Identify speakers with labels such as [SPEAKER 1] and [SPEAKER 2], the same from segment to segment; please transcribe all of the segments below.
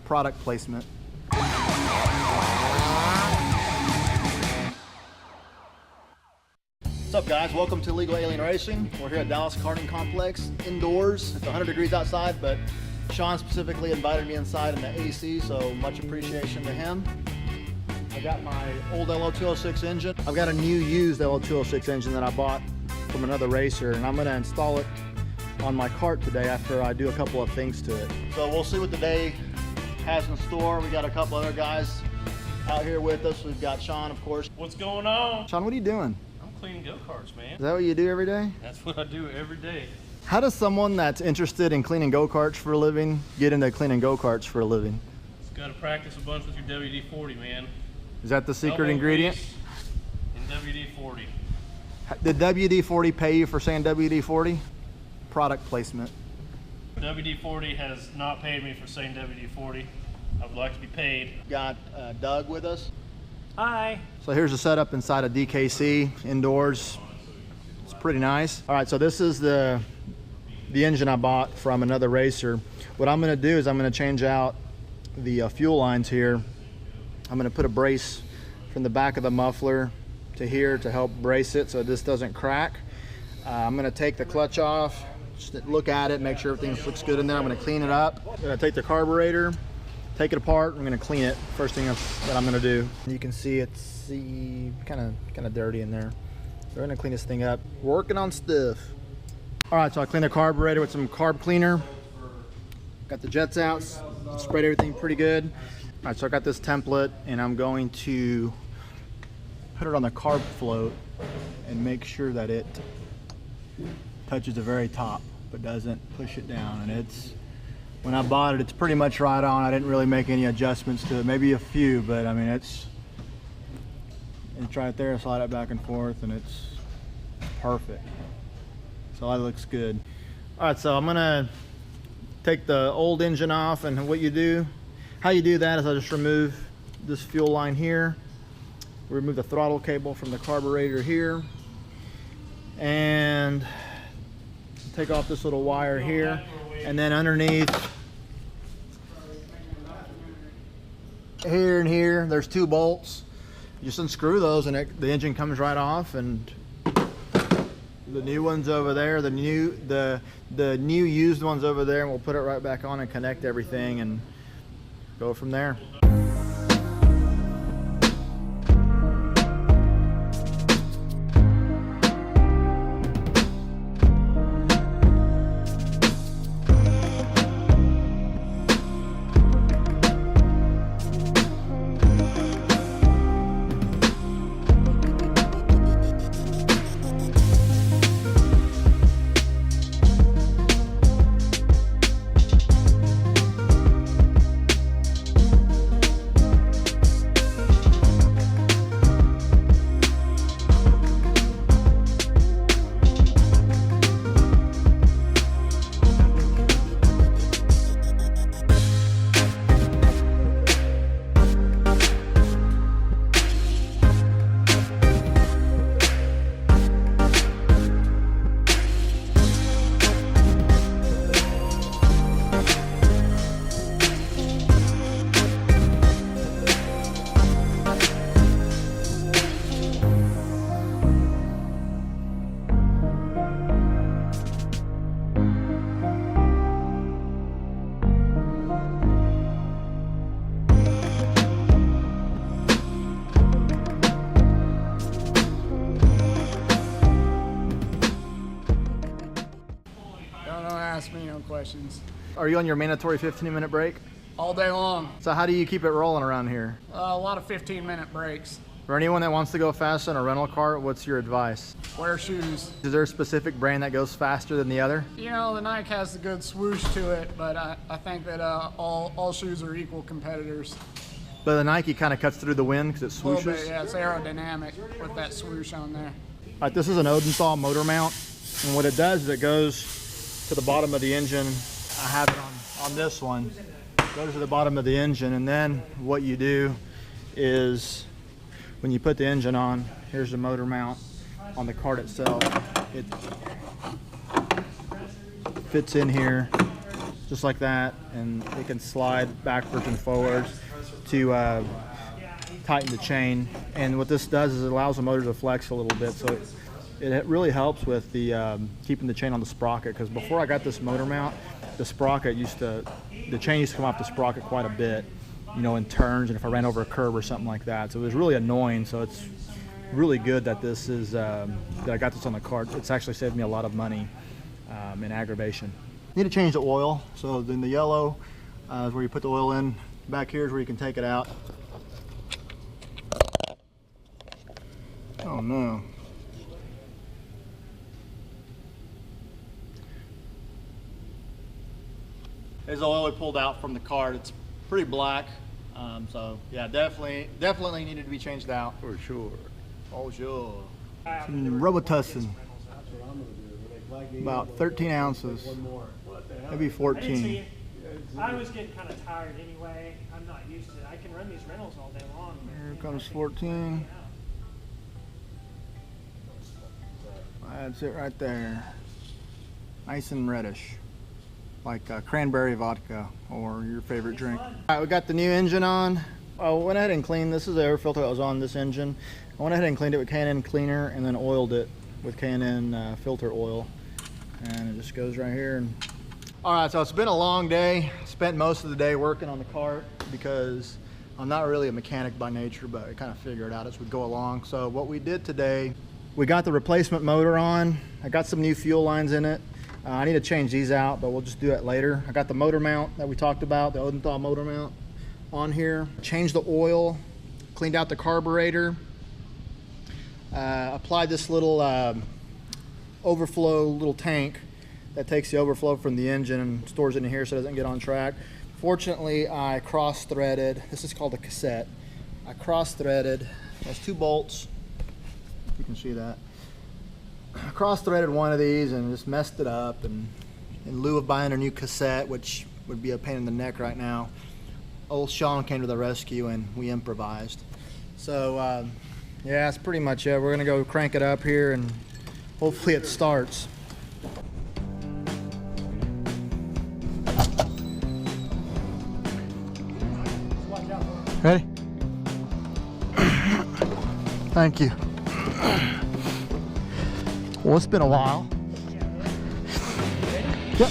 [SPEAKER 1] Product placement. What's up, guys? Welcome to Legal Alien Racing. We're here at Dallas Karting Complex, indoors. It's 100 degrees outside, but Sean specifically invited me inside in the AC, so much appreciation to him. I got my old LO206 engine. I've got a new used LO206 engine that I bought from another racer, and I'm going to install it on my kart today after I do a couple of things to it. So we'll see what the day has in store. We got a couple other guys out here with us. We've got Sean, of course.
[SPEAKER 2] What's going on?
[SPEAKER 1] Sean, what are you doing?
[SPEAKER 2] I'm cleaning go-karts, man.
[SPEAKER 1] Is that what you do every day?
[SPEAKER 2] That's what I do every day.
[SPEAKER 1] How does someone that's interested in cleaning go-karts for a living get into cleaning go-karts for a living?
[SPEAKER 2] Just gotta practice a bunch with your WD-40, man.
[SPEAKER 1] Is that the secret
[SPEAKER 2] Elbow
[SPEAKER 1] ingredient?
[SPEAKER 2] grease and WD-40.
[SPEAKER 1] Did WD-40 pay you for saying WD-40? Product placement.
[SPEAKER 2] WD-40 has not paid me for saying WD-40. I would like to be paid.
[SPEAKER 1] Got Doug with us.
[SPEAKER 2] Hi.
[SPEAKER 1] So here's the setup inside of DKC indoors. It's pretty nice. All right, so this is the engine I bought from another racer. What I'm gonna do is I'm gonna change out the fuel lines here. I'm gonna put a brace from the back of the muffler to here to help brace it so this doesn't crack. I'm gonna take the clutch off, just look at it, make sure everything looks good in there. I'm gonna clean it up. I'm gonna take the carburetor, take it apart. I'm gonna clean it. First thing that I'm gonna do. You can see it's kind of dirty in there. So we're gonna clean this thing up. Working on stuff. All right, so I cleaned the carburetor with some carb cleaner. Got the jets out, sprayed everything pretty good. All right, so I got this template and I'm going to put it on the carb float and make sure that it touches the very top but doesn't push it down. And when I bought it, it's pretty much right on. I didn't really make any adjustments to it, maybe a few, but I mean it's right there, slide it back and forth, and it's perfect. So that looks good. All right, so I'm gonna take the old engine off, and how you do that is I just remove this fuel line here, remove the throttle cable from the carburetor here, and take off this little wire here, and then underneath here and here there's 2 bolts. You just unscrew those and the engine comes right off, and the new one's over there, the new used one's over there, and we'll put it right back on and connect everything and go from there.
[SPEAKER 3] Ask me no questions.
[SPEAKER 1] Are you on your mandatory 15-minute break?
[SPEAKER 3] All day long.
[SPEAKER 1] So how do you keep it rolling around here?
[SPEAKER 3] A lot of 15-minute breaks.
[SPEAKER 1] For anyone that wants to go fast on a rental car, what's your advice?
[SPEAKER 3] Wear shoes.
[SPEAKER 1] Is there a specific brand that goes faster than the other?
[SPEAKER 3] You know, the Nike has a good swoosh to it, but I think that all shoes are equal competitors.
[SPEAKER 1] But the Nike kind of cuts through the wind because it
[SPEAKER 3] A little
[SPEAKER 1] swooshes.
[SPEAKER 3] bit, yeah, it's aerodynamic with that swoosh on there.
[SPEAKER 1] All right, this is an Odenthal motor mount, and what it does is it goes to the bottom of the engine. I have it on this one. It goes to the bottom of the engine, and then what you do is when you put the engine on, here's the motor mount on the kart itself. It fits in here just like that, and it can slide backwards and forwards to tighten the chain. And what this does is it allows the motor to flex a little bit, so it really helps with the keeping the chain on the sprocket, because before I got this motor mount, the chain used to come off the sprocket quite a bit, you know, in turns, and if I ran over a curb or something like that. So it was really annoying. So it's really good that this is that I got this on the kart. It's actually saved me a lot of money in aggravation. Need to change the oil. So then the yellow is where you put the oil in. Back here is where you can take it out. Oh no. There's the oil we pulled out from the kart. It's pretty black. So yeah, definitely needed to be changed out. For sure. Oh sure. Some Robitussin. About 13 ounces. Maybe 14.
[SPEAKER 4] I was getting kind of tired anyway. I'm not used to it. I can run these rentals all day long.
[SPEAKER 1] Here comes 14. That's it right there. Nice and reddish. Like cranberry vodka or your favorite drink. All right, we got the new engine on. I went ahead and cleaned, this is the air filter that was on this engine. I went ahead and cleaned it with K&N cleaner and then oiled it with K&N filter oil. And it just goes right here. All right, so it's been a long day. Spent most of the day working on the kart because I'm not really a mechanic by nature, but I kind of figure it out as we go along. So what we did today, we got the replacement motor on. I got some new fuel lines in it. I need to change these out, but we'll just do that later. I got the motor mount that we talked about, the Odenthal motor mount on here. Changed the oil, cleaned out the carburetor, applied this little overflow little tank that takes the overflow from the engine and stores it in here so it doesn't get on track. Fortunately, I cross-threaded, this is called a cassette. I cross-threaded, has 2 bolts, you can see that. I cross-threaded one of these and just messed it up, and in lieu of buying a new cassette, which would be a pain in the neck right now, old Sean came to the rescue and we improvised. So yeah, that's pretty much it. We're gonna go crank it up here and hopefully it starts. Ready? Thank you. Well, it's been a while. Yep.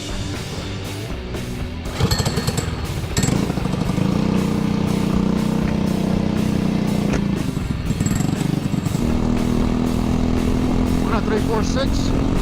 [SPEAKER 1] We're at 3, 4, 6.